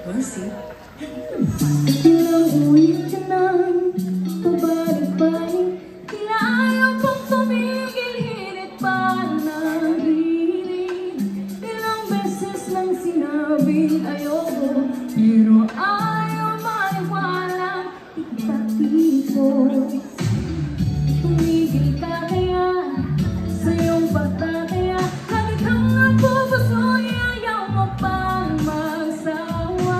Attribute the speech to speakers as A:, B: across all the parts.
A: Mercy?
B: Nauwi ka nang pabalik-balik, di ayaw pang tumigil, hirit pa ng hirit. Ilang beses nang sinabing ayoko, pero ayaw maniwala, ikatipos. Tumigil ka kaya sa iyong pagtataya, lagi kang napupusoy, ayaw mo pang magsawa.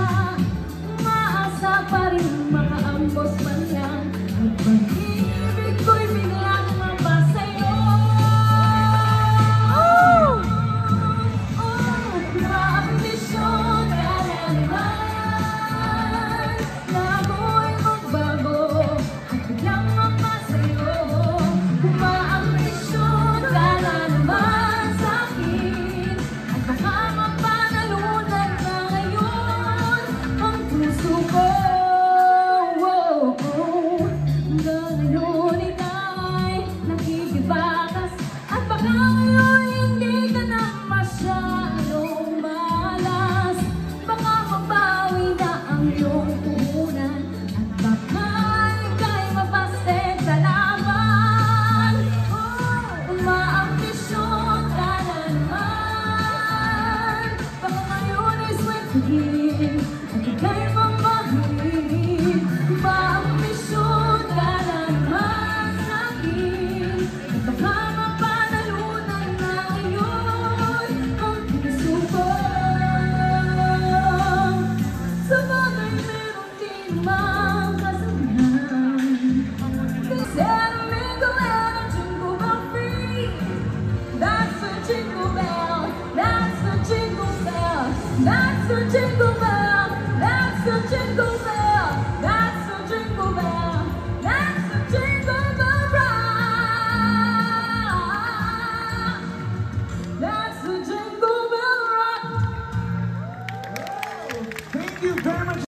B: Umaasa pa rin makaambos man lang, at pag-ibig ko'y biglang mapasa'yo. Maambisyon ka na naman, na ako'y magbago at biglang mapasa'yo. Maambisyon ka na naman sa'kin, at baka mapanalunan na ngayon ang puso ko. Ngayon ika'y nakikibakas, at baka ngayon hindi ka na masyadong malas. Baka mabawi na ang iyong puhunan, at baka ika'y mapasted sa laban. Maambisyon ka na naman, baka ngayon is when to begin, at ika'y mamahalin. Maambisyon ka na naman sa'kin, at baka mapanalunan na ngayon ang puso ko. Sabagay meron din mang kasabihan, kasi amigo and jingle bell free. That's a jingle bell, that's a jingle bell, that's a jingle